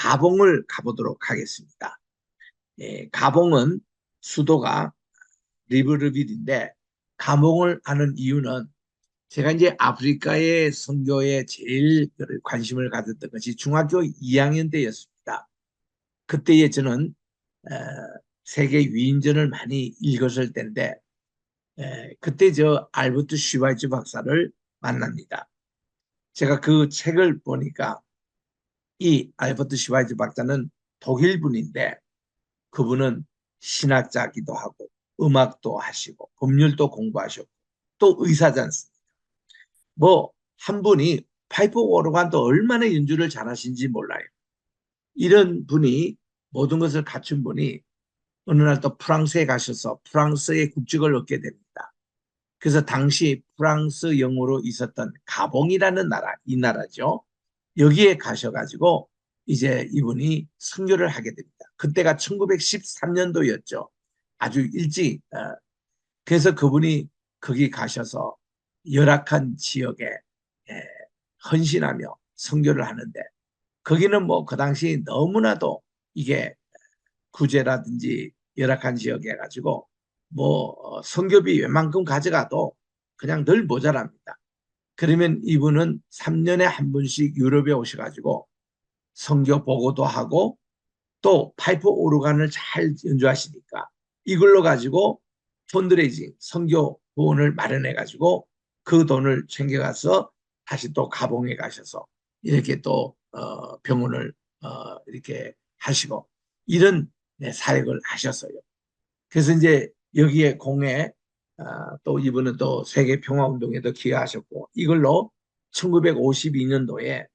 가봉을 가보도록 하겠습니다. 가봉은 수도가 리브르빌인데 가봉을 하는 이유는 제가 이제 아프리카의 선교에 제일 관심을 가졌던 것이 중학교 2학년 때였습니다. 그때에 저는 어, 세계 위인전을 많이 읽었을 때인데 그때 저 알버트 슈바이츠 박사를 만납니다. 제가 그 책을 보니까 이 알버트 슈바이츠 박사는 독일 분인데 그분은 신학자기도 하고 음악도 하시고 법률도 공부하셨고 또 의사지 않습니까? 뭐 한 분이 파이프 오르간도 얼마나 연주를 잘하신지 몰라요. 이런 분이 모든 것을 갖춘 분이 어느 날 또 프랑스에 가셔서 프랑스의 국적을 얻게 됩니다. 그래서 당시 프랑스 영으로 있었던 가봉이라는 나라, 이 나라죠. 여기에 가셔가지고 이제 이분이 선교를 하게 됩니다. 그때가 1913년도였죠. 아주 일찍. 그래서 그분이 거기 가셔서 열악한 지역에 헌신하며 선교를 하는데 거기는 뭐 그 당시 너무나도 이게 구제라든지 열악한 지역에 가지고 뭐 선교비 웬만큼 가져가도 그냥 늘 모자랍니다. 그러면 이분은 3년에 한 번씩 유럽에 오셔가지고 선교 보고도 하고 또 파이프 오르간을 잘 연주하시니까 이걸로 가지고 펀드레이징 선교 보험을 마련해 가지고 그 돈을 챙겨가서 다시 또 가봉에 가셔서 이렇게 또 병원을 이렇게 하시고 이런 사역을 하셨어요. 그래서 이제 여기에 공에 또 이분은 또 세계 평화운동에도 기여하셨고 이걸로 1952년도에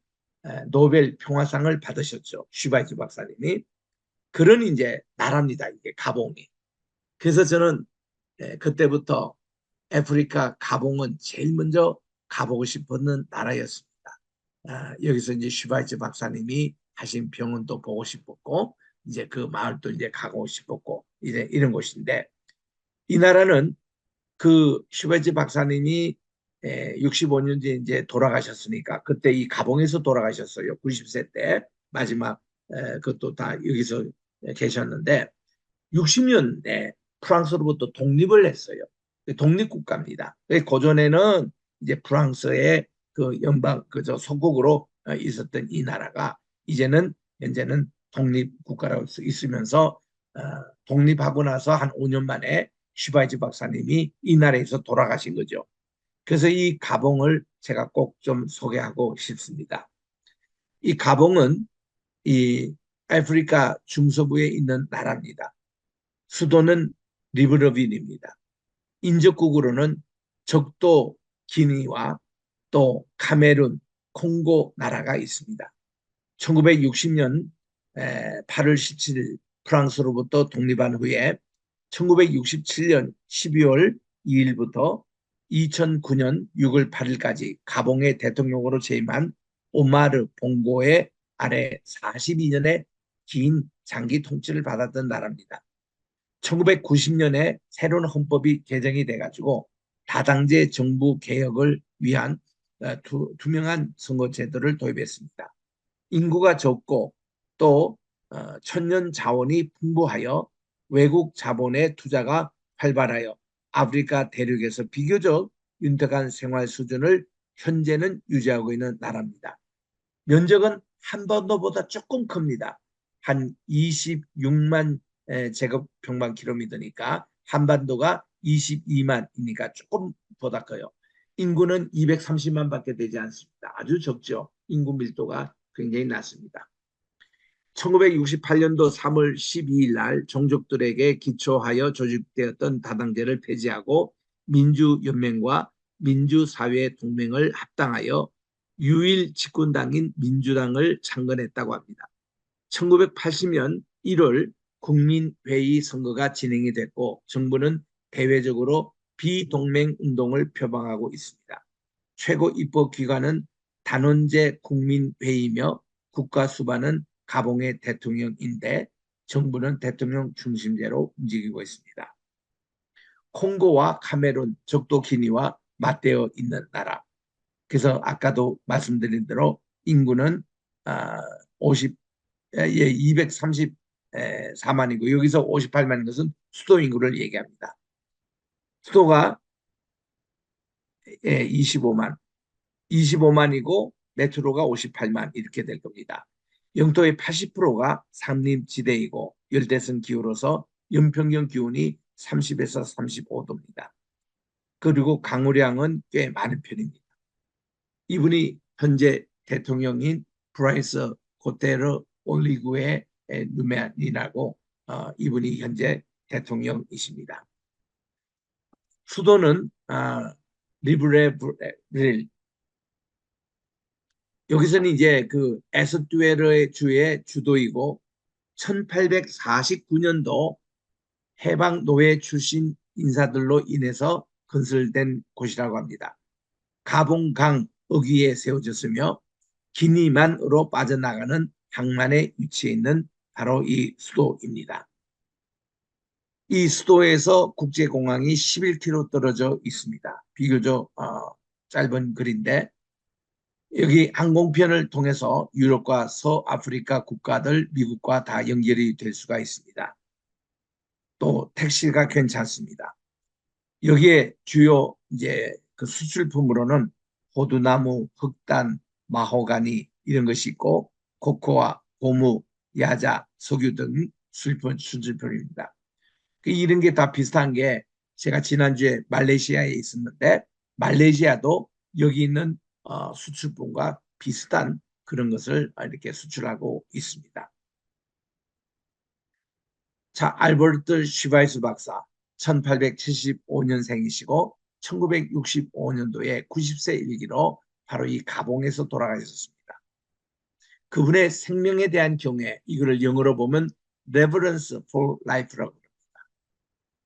노벨 평화상을 받으셨죠. 슈바이츠 박사님이. 그런 이제 나라입니다. 이게 가봉이. 그래서 저는 그때부터 아프리카 가봉은 제일 먼저 가보고 싶었는 나라였습니다. 여기서 이제 슈바이츠 박사님이 하신 병원도 보고 싶었고 이제 그 마을도 이제 가고 싶었고 이제 이런 곳인데 이 나라는 그 슈바이츠 박사님이 65년 뒤에 이제 돌아가셨으니까 그때 이 가봉에서 돌아가셨어요. 90세 때 마지막 그것도 다 여기서 계셨는데 60년대 프랑스로부터 독립을 했어요. 독립국가입니다. 고전에는 이제 프랑스의 그 연방 그저 속국으로 있었던 이 나라가 이제는 현재는 독립국가로 있으면서 독립하고 나서 한 5년 만에 슈바이츠 박사님이 이 나라에서 돌아가신 거죠. 그래서 이 가봉을 제가 꼭 좀 소개하고 싶습니다. 이 가봉은 이 아프리카 중서부에 있는 나라입니다. 수도는 리브르빌입니다. 인접국으로는 적도 기니와 또 카메룬, 콩고 나라가 있습니다. 1960년 8월 17일 프랑스로부터 독립한 후에 1967년 12월 2일부터 2009년 6월 8일까지 가봉의 대통령으로 재임한 오마르 봉고의 아래 42년의 긴 장기 통치를 받았던 나라입니다. 1990년에 새로운 헌법이 개정이 돼가지고 다당제 정부 개혁을 위한 투명한 선거 제도를 도입했습니다. 인구가 적고 또 천년 자원이 풍부하여 외국 자본의 투자가 활발하여 아프리카 대륙에서 비교적 윤택한 생활 수준을 현재는 유지하고 있는 나라입니다. 면적은 한반도보다 조금 큽니다. 한 26만 제곱평방킬로미터니까 한반도가 22만이니까 조금 보다 커요. 인구는 230만밖에 되지 않습니다. 아주 적죠. 인구 밀도가 굉장히 낮습니다. 1968년도 3월 12일 날 종족들에게 기초하여 조직되었던 다당제를 폐지하고 민주연맹과 민주사회동맹을 합당하여 유일 집권당인 민주당을 창건했다고 합니다. 1980년 1월 국민회의 선거가 진행이 됐고 정부는 대외적으로 비동맹 운동을 표방하고 있습니다. 최고 입법기관은 단원제 국민회의며 국가수반은 가봉의 대통령인데 정부는 대통령 중심제로 움직이고 있습니다. 콩고와 카메룬, 적도 기니와 맞대어 있는 나라. 그래서 아까도 말씀드린 대로 인구는 50 예, 234만이고 여기서 58만인 것은 수도 인구를 얘기합니다. 수도가 25만, 25만이고 메트로가 58만 이렇게 될 겁니다. 영토의 80%가 산림지대이고 열대성 기후로서 연평균 기온이 30에서 35도입니다. 그리고 강우량은 꽤 많은 편입니다. 이분이 현재 대통령인 브라이스 코테르 올리구의 누메니라고 이분이 현재 대통령이십니다. 수도는 리브레브릴, 여기서는 이제 그 에스투에르의 주의 주도이고 1849년도 해방 노예 출신 인사들로 인해서 건설된 곳이라고 합니다. 가봉강 어귀에 세워졌으며 기니만으로 빠져나가는 항만에 위치해 있는 바로 이 수도입니다. 이 수도에서 국제공항이 11km 떨어져 있습니다. 비교적 짧은 거리인데 여기 항공편을 통해서 유럽과 서아프리카 국가들, 미국과 다 연결이 될 수가 있습니다. 또 택시가 괜찮습니다. 여기에 주요 이제 그 수출품으로는 호두나무, 흑단, 마호가니 이런 것이 있고 코코아, 고무, 야자, 석유 등 수출품입니다. 이런 게 다 비슷한 게 제가 지난주에 말레이시아에 있었는데 말레이시아도 여기 있는 수출품과 비슷한 그런 것을 이렇게 수출하고 있습니다. 자, 알버트 슈바이스 박사 1875년생이시고 1965년도에 90세 일기로 바로 이 가봉에서 돌아가셨습니다. 그분의 생명에 대한 경외, 이거를 영어로 보면 Reverence for Life라고 합니다.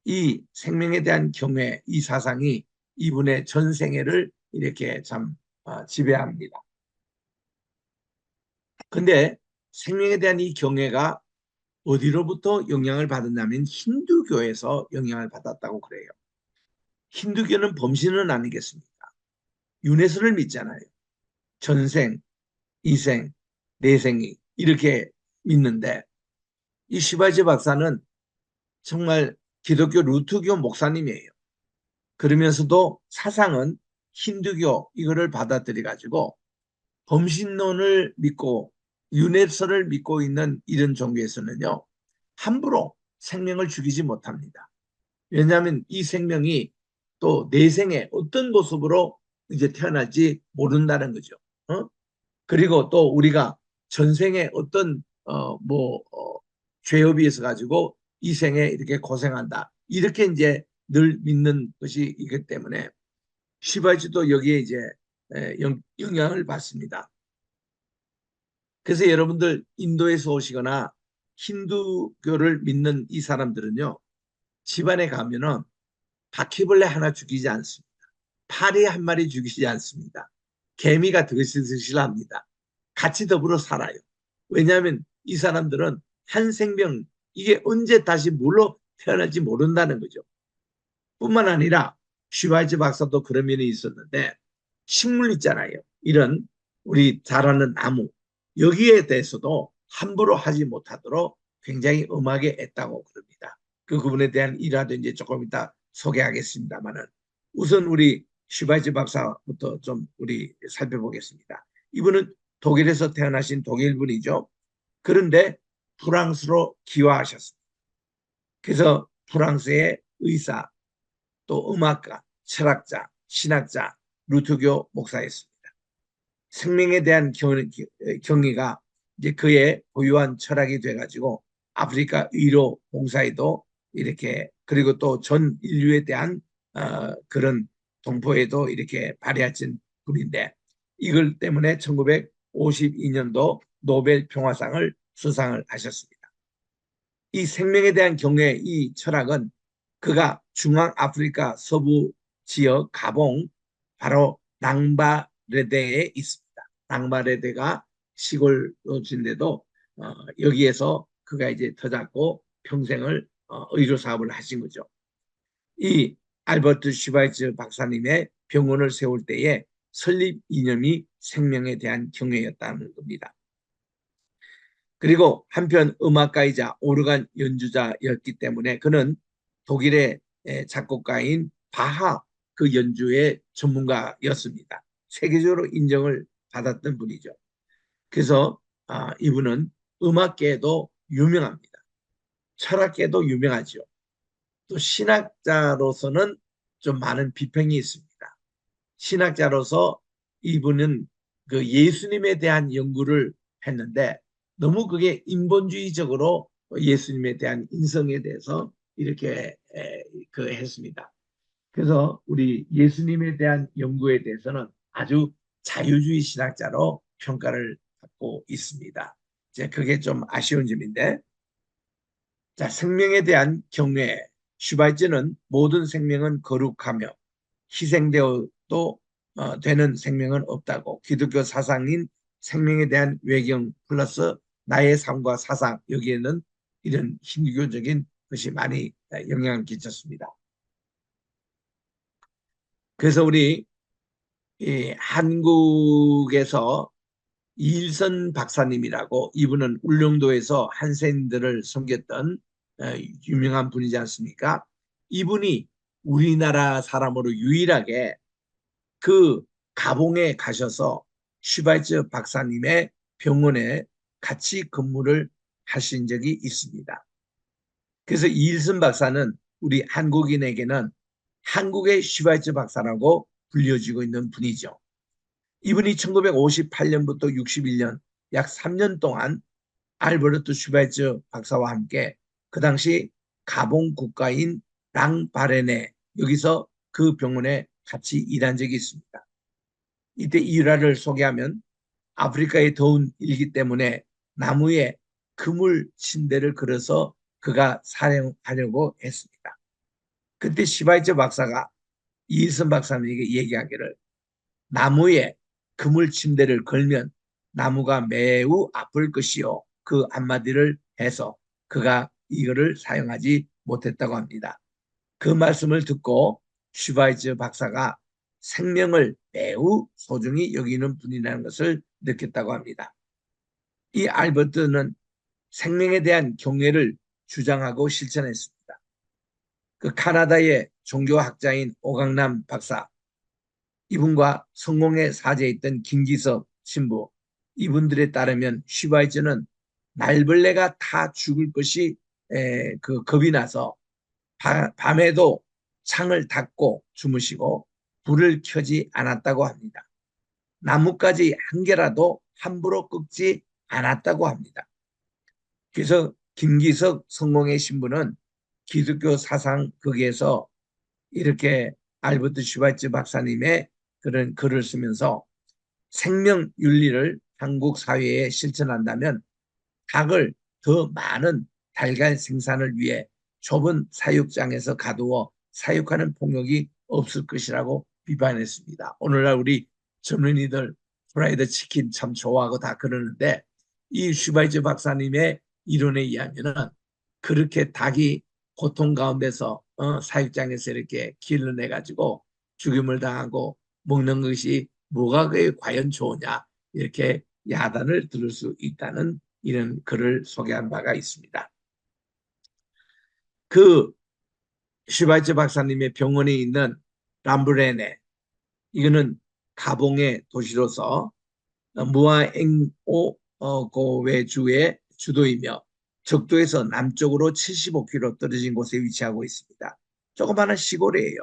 이 생명에 대한 경외, 이 사상이 이분의 전 생애를 이렇게 참 지배합니다. 근데 생명에 대한 이 경외가 어디로부터 영향을 받았냐면 힌두교에서 영향을 받았다고 그래요. 힌두교는 범신은 아니겠습니까? 윤회선을 믿잖아요. 전생, 이생, 내생이 이렇게 믿는데 이 시바지 박사는 정말 기독교 루트교 목사님이에요. 그러면서도 사상은 힌두교 이거를 받아들여 가지고 범신론을 믿고 윤회설을 믿고 있는 이런 종교에서는요 함부로 생명을 죽이지 못합니다. 왜냐하면 이 생명이 또 내생에 어떤 모습으로 이제 태어날지 모른다는 거죠. 그리고 또 우리가 전생에 어떤 죄업이 있어 가지고 이 생에 이렇게 고생한다. 이렇게 이제 늘 믿는 것이 있기 때문에 시바지도 여기에 이제 영향을 받습니다. 그래서 여러분들 인도에서 오시거나 힌두교를 믿는 이 사람들은요 집안에 가면은 바퀴벌레 하나 죽이지 않습니다. 파리 한 마리 죽이지 않습니다. 개미가 드실드실합니다. 같이 더불어 살아요. 왜냐하면 이 사람들은 한 생명 이게 언제 다시 뭘로 태어날지 모른다는 거죠. 뿐만 아니라 슈바이츠 박사도 그런 면이 있었는데 식물 있잖아요. 이런 우리 자라는 나무 여기에 대해서도 함부로 하지 못하도록 굉장히 엄하게 했다고 그럽니다. 그 부분에 대한 일화도 이제 조금 이따 소개하겠습니다만은 우선 우리 슈바이츠 박사부터 좀 우리 살펴보겠습니다. 이분은 독일에서 태어나신 독일 분이죠. 그런데 프랑스로 귀화하셨습니다. 그래서 프랑스의 의사, 또 음악가, 철학자, 신학자, 루트교 목사였습니다. 생명에 대한 경의가 이제 그의 고유한 철학이 돼가지고 아프리카 의료 봉사에도 이렇게 그리고 또 전 인류에 대한 그런 동포에도 이렇게 발휘하신 분인데 이걸 때문에 1952년도 노벨 평화상을 수상을 하셨습니다. 이 생명에 대한 경외, 이 철학은 그가 중앙아프리카 서부 지역 가봉 바로 낭바레데에 있습니다. 낭바레데가 시골인데도 여기에서 그가 이제 터잡고 평생을 의료 사업을 하신 거죠. 이 알버트 슈바이츠 박사님의 병원을 세울 때에 설립 이념이 생명에 대한 경외였다는 겁니다. 그리고 한편 음악가이자 오르간 연주자였기 때문에 그는 독일의 작곡가인 바하 그 연주의 전문가였습니다. 세계적으로 인정을 받았던 분이죠. 그래서 이분은 음악계에도 유명합니다. 철학계도 유명하죠. 또 신학자로서는 좀 많은 비평이 있습니다. 신학자로서 이분은 그 예수님에 대한 연구를 했는데 너무 그게 인본주의적으로 예수님에 대한 인성에 대해서 이렇게 그 했습니다. 그래서 우리 예수님에 대한 연구에 대해서는 아주 자유주의 신학자로 평가를 받고 있습니다. 이제 그게 좀 아쉬운 점인데, 자, 생명에 대한 경외. 슈바이츠는 모든 생명은 거룩하며 희생되어도 되는 생명은 없다고, 기독교 사상인 생명에 대한 외경 플러스 나의 삶과 사상, 여기에는 이런 힌두교적인 것이 많이 영향을 끼쳤습니다. 그래서 우리 한국에서 이일선 박사님이라고, 이분은 울릉도에서 한센들을 섬겼던 어, 유명한 분이지 않습니까? 이분이 우리나라 사람으로 유일하게 그 가봉에 가셔서 슈바이츠 박사님의 병원에 같이 근무를 하신 적이 있습니다. 그래서 이일선 박사는 우리 한국인에게는 한국의 슈바이츠 박사라고 불려지고 있는 분이죠. 이분이 1958년부터 61년 약 3년 동안 알버르트 슈바이츠 박사와 함께 그 당시 가봉 국가인 랑바레네, 여기서 그 병원에 같이 일한 적이 있습니다. 이때 일화를 소개하면, 아프리카의 더운 일기 때문에 나무에 그물 침대를 걸어서 그가 사용하려고 했습니다. 그때 슈바이츠 박사가 이일선 박사님에게 얘기하기를, 나무에 그물 침대를 걸면 나무가 매우 아플 것이요, 그 한마디를 해서 그가 이거를 사용하지 못했다고 합니다. 그 말씀을 듣고 슈바이츠 박사가 생명을 매우 소중히 여기는 분이라는 것을 느꼈다고 합니다. 이 알버트는 생명에 대한 경외를 주장하고 실천했습니다. 그 카나다의 종교학자인 오강남 박사, 이분과 성공에 사제했던 김기석 신부, 이분들에 따르면 슈바이츠는 날벌레가 다 죽을 것이 그 겁이 나서 밤에도 창을 닫고 주무시고 불을 켜지 않았다고 합니다. 나뭇가지 한 개라도 함부로 꺾지 않았다고 합니다. 그래서 김기석 성공의 신부는 기독교 사상 거기에서 이렇게 알버트 슈바이츠 박사님의 그런 글을 쓰면서, 생명 윤리를 한국 사회에 실천한다면 닭을 더 많은 달걀 생산을 위해 좁은 사육장에서 가두어 사육하는 폭력이 없을 것이라고 비판했습니다. 오늘날 우리 젊은이들 프라이드 치킨 참 좋아하고 다 그러는데, 이 슈바이츠 박사님의 이론에 의하면 그렇게 닭이 고통 가운데서 사육장에서 이렇게 길러내 가지고 죽임을 당하고 먹는 것이 뭐가 그게 과연 좋으냐, 이렇게 야단을 들을 수 있다는 이런 글을 소개한 바가 있습니다. 그 슈바이츠 박사님의 병원에 있는 람브레네, 이거는 가봉의 도시로서 무아엥오고웨주의 주도이며 적도에서 남쪽으로 75km 떨어진 곳에 위치하고 있습니다. 조그마한 시골이에요.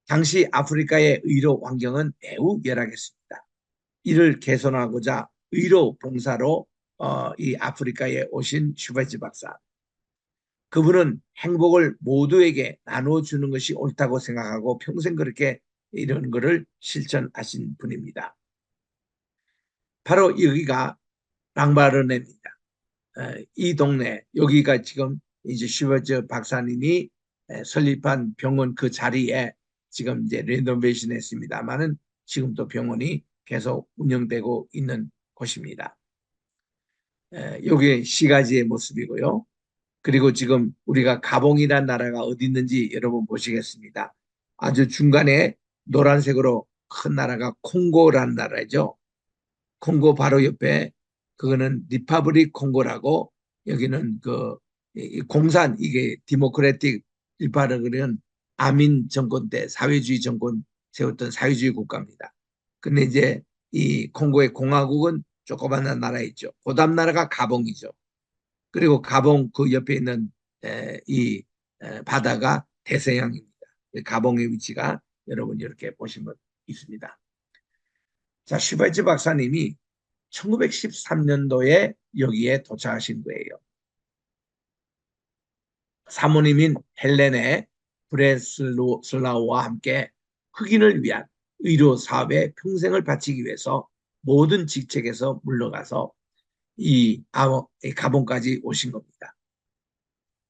당시 아프리카의 의료 환경은 매우 열악했습니다. 이를 개선하고자 의료 봉사로 이 아프리카에 오신 슈바이츠 박사, 그분은 행복을 모두에게 나눠주는 것이 옳다고 생각하고 평생 그렇게 이런 것을 실천하신 분입니다. 바로 여기가 랑바르네입니다. 이 동네, 여기가 지금 이제 슈바이츠 박사님이 설립한 병원 그 자리에 지금 이제 레노베이션 했습니다만은 지금도 병원이 계속 운영되고 있는 곳입니다. 여기 시가지의 모습이고요. 그리고 지금 우리가 가봉이라는 나라가 어디 있는지 여러분 보시겠습니다. 아주 중간에 노란색으로 큰 나라가 콩고라는 나라죠. 콩고 바로 옆에 그거는 리퍼블릭 콩고라고 여기는 이 공산 이게 디모크래틱 리퍼블릭은 아민 정권 때 사회주의 정권 세웠던 사회주의 국가입니다. 근데 이제 이 콩고의 공화국은 조그마한 나라 있죠. 그다음 나라가 가봉이죠. 그리고 가봉 그 옆에 있는 이 바다가 대서양입니다. 가봉의 위치가 여러분 이렇게 보시면 있습니다. 자, 슈발츠 박사님이 1913년도에 여기에 도착하신 거예요. 사모님인 헬렌의 브레슬라우와 함께 흑인을 위한 의료 사업에 평생을 바치기 위해서 모든 직책에서 물러가서 이 가봉까지 오신 겁니다.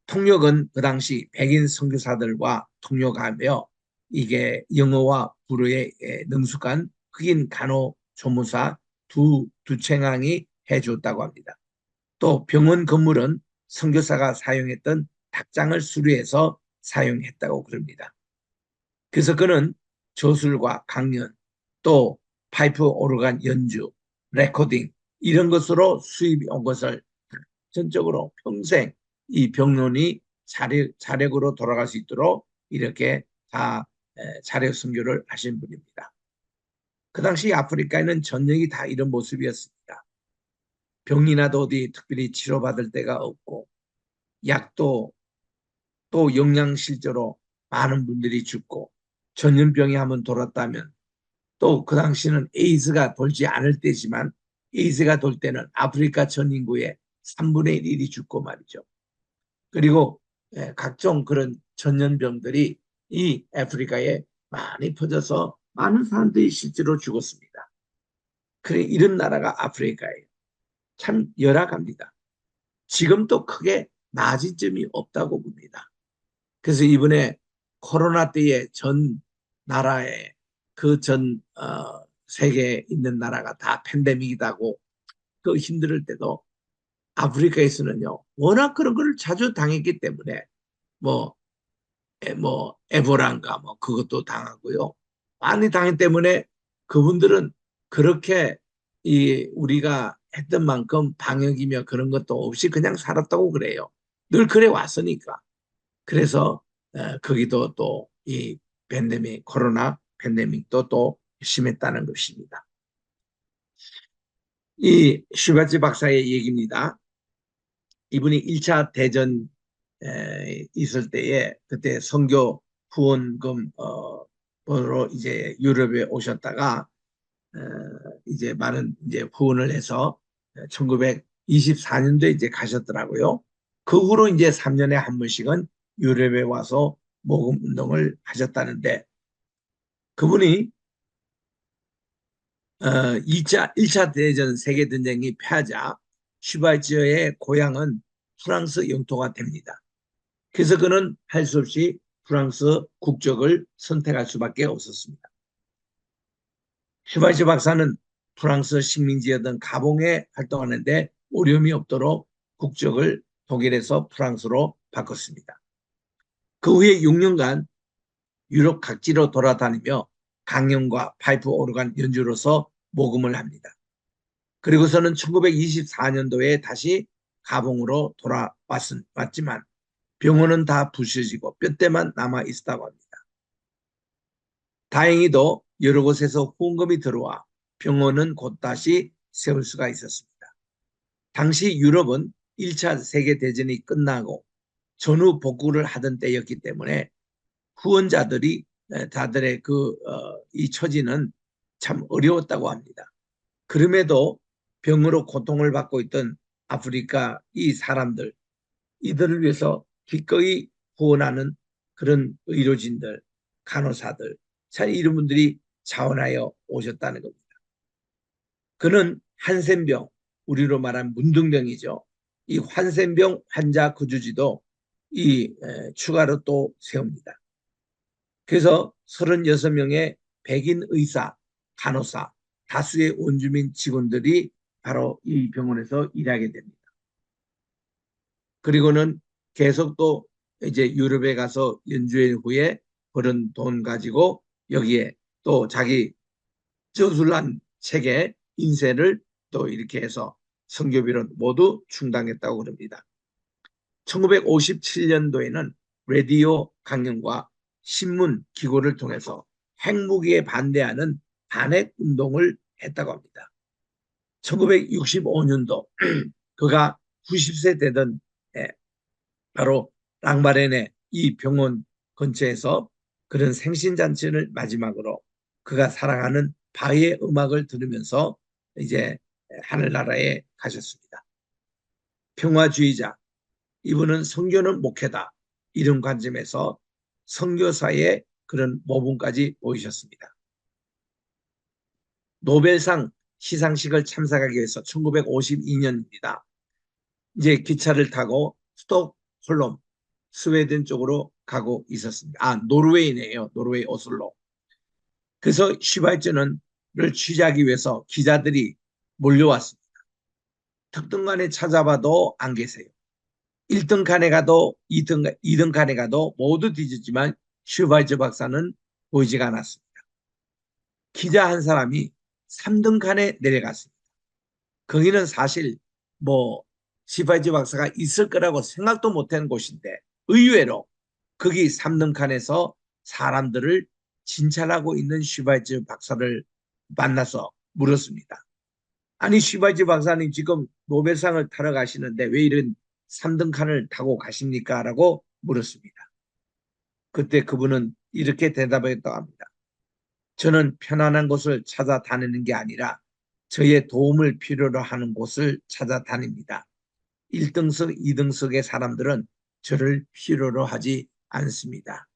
통역은 그 당시 백인 선교사들과 통역하며 이게 영어와 불어에 능숙한 흑인 간호조무사 두 챙항이 해줬다고 합니다. 또 병원 건물은 선교사가 사용했던 닭장을 수리해서 사용했다고 그럽니다. 그래서 그는 저술과 강연, 또 파이프 오르간 연주, 레코딩 이런 것으로 수입이 온 것을 전적으로 평생 이 병론이 자력으로 돌아갈 수 있도록 이렇게 다 자력 선교를 하신 분입니다. 그 당시 아프리카에는 전역이 다 이런 모습이었습니다. 병이 나도 어디 특별히 치료받을 데가 없고 약도 또 영양실조로 많은 분들이 죽고 전염병이 한번 돌았다면 또 그 당시는 에이즈가 돌지 않을 때지만 에이즈가 돌 때는 아프리카 전 인구의 3분의 1이 죽고 말이죠. 그리고 각종 그런 전염병들이 이 아프리카에 많이 퍼져서 많은 사람들이 실제로 죽었습니다. 그래 이런 나라가 아프리카예요. 참 열악합니다. 지금도 크게 나아진 점이 없다고 봅니다. 그래서 이번에 코로나 때에 전 나라에 전 세계에 있는 나라가 다 팬데믹이다고 그 힘들 때도 아프리카에서는요 워낙 그런 걸 자주 당했기 때문에 뭐, 뭐 에보라인가 뭐 그것도 당하고요 많이 당했기 때문에 그분들은 그렇게 이 우리가 했던 만큼 방역이며 그런 것도 없이 그냥 살았다고 그래요. 늘 그래 왔으니까. 그래서 거기도 또 이 팬데믹 코로나 팬데믹도 또 심했다는 것입니다. 이 슈바츠 박사의 얘기입니다. 이분이 1차 대전 있을 때에 그때 선교 후원금 으로 이제 유럽에 오셨다가 어, 이제 많은 이제 후원을 해서 1924년도에 이제 가셨더라고요. 그 후로 이제 3년에 한 번씩은 유럽에 와서 모금 운동을 하셨다는데 그분이 1차 대전 세계대전이 패하자 슈발츠의 고향은 프랑스 영토가 됩니다. 그래서 그는 할 수 없이 프랑스 국적을 선택할 수밖에 없었습니다. 슈발츠 박사는 프랑스 식민지였던 가봉에 활동하는데 어려움이 없도록 국적을 독일에서 프랑스로 바꿨습니다. 그 후에 6년간 유럽 각지로 돌아다니며 강연과 파이프 오르간 연주로서 모금을 합니다. 그리고서는 1924년도에 다시 가봉으로 돌아왔지만 병원은 다 부셔지고 뼈대만 남아 있었다고 합니다. 다행히도 여러 곳에서 후원금이 들어와 병원은 곧 다시 세울 수가 있었습니다. 당시 유럽은 1차 세계대전이 끝나고 전후 복구를 하던 때였기 때문에 후원자들이 다들의 이 처지는 참 어려웠다고 합니다. 그럼에도 병으로 고통을 받고 있던 아프리카 이 사람들 이들을 위해서 기꺼이 후원하는 그런 의료진들, 간호사들, 참 이런 분들이 자원하여 오셨다는 겁니다. 그는 한센병, 우리로 말하면 문둥병이죠. 이 한센병 환자 구주지도 이 추가로 또 세웁니다. 그래서 36명의 백인 의사, 간호사, 다수의 원주민 직원들이 바로 이 병원에서 일하게 됩니다. 그리고는 계속 또 이제 유럽에 가서 연주회 후에 버는 돈 가지고 여기에 또 자기 저술한 책의 인쇄를 또 이렇게 해서 선교비는 모두 중단했다고 그럽니다. 1957년도에는 라디오 강연과 신문 기고를 통해서 핵무기에 반대하는 반핵 운동을 했다고 합니다. 1965년도 그가 90세 되던 바로 랑바렌의 이 병원 근처에서 그런 생신잔치를 마지막으로 그가 사랑하는 바흐의 음악을 들으면서 이제 하늘나라에 가셨습니다. 평화주의자, 이분은 선교는 목회다, 이런 관점에서 선교사의 그런 모범까지 보이셨습니다. 노벨상 시상식을 참석하기 위해서 1952년입니다. 이제 기차를 타고 스톡홀름, 스웨덴 쪽으로 가고 있었습니다. 노르웨이네요. 노르웨이 오슬로. 그래서 슈발츠를 취재하기 위해서 기자들이 몰려왔습니다. 특등간에 찾아봐도 안 계세요. 1등 칸에 가도 2등 칸에 가도 모두 뒤졌지만 슈발츠 박사는 보이지가 않았습니다. 기자 한 사람이 3등 칸에 내려갔습니다. 거기는 사실 뭐 슈발츠 박사가 있을 거라고 생각도 못한 곳인데 의외로 거기 3등 칸에서 사람들을 진찰하고 있는 슈발츠 박사를 만나서 물었습니다. 아니 슈발츠 박사님 지금 노벨상을 타러 가시는데 왜 이런 3등 칸을 타고 가십니까? 라고 물었습니다. 그때 그분은 이렇게 대답했다고 합니다. 저는 편안한 곳을 찾아다니는 게 아니라 저의 도움을 필요로 하는 곳을 찾아다닙니다. 1등석, 2등석의 사람들은 저를 필요로 하지 않습니다.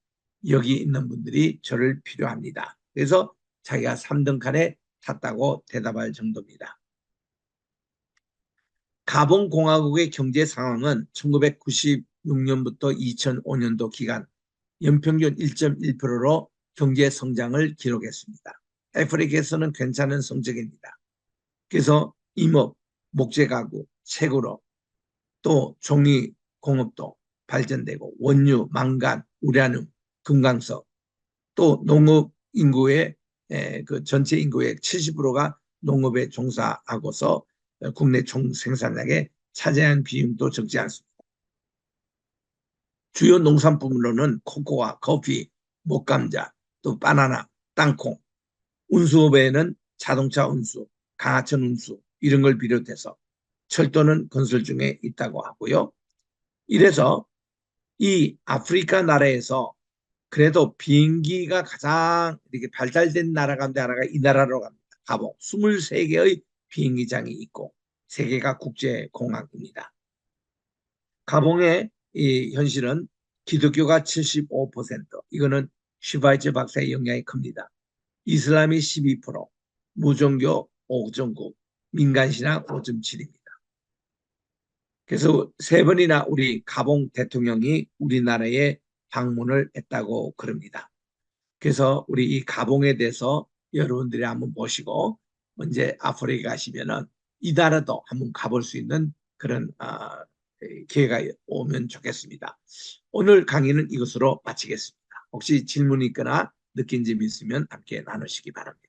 여기 있는 분들이 저를 필요합니다. 그래서 자기가 3등 칸에 탔다고 대답할 정도입니다. 가봉공화국의 경제 상황은 1996년부터 2005년도 기간 연평균 1.1%로 경제 성장을 기록했습니다. 아프리카에서는 괜찮은 성적입니다. 그래서 임업, 목재가구, 채굴업, 또 종이공업도 발전되고 원유, 망간, 우라늄, 금강석, 또 농업 인구의 그 전체 인구의 70%가 농업에 종사하고서 국내 총생산량의 차지하는 비중도 적지 않습니다. 주요 농산품으로는 코코아, 커피, 목감자, 또 바나나, 땅콩, 운수업에는 자동차 운수, 강하천 운수 이런 걸 비롯해서 철도는 건설 중에 있다고 하고요. 이래서 이 아프리카 나라에서 그래도 비행기가 가장 이렇게 발달된 나라 가운데 하나가 이 나라로 갑니다. 가봉 23개의 비행기장이 있고 세계가 국제공항입니다. 가봉의 이 현실은 기독교가 75%, 이거는 슈바이처 박사의 영향이 큽니다. 이슬람이 12%, 무종교 5.9, 민간신앙 5.7입니다. 그래서 3번이나 우리 가봉 대통령이 우리나라에 방문을 했다고 그럽니다. 그래서 우리 이 가봉에 대해서 여러분들이 한번 보시고 언제 아프리카 가시면은 이 나라도 한번 가볼 수 있는 그런 기회가 오면 좋겠습니다. 오늘 강의는 이것으로 마치겠습니다. 혹시 질문이 있거나 느낀 점이 있으면 함께 나누시기 바랍니다.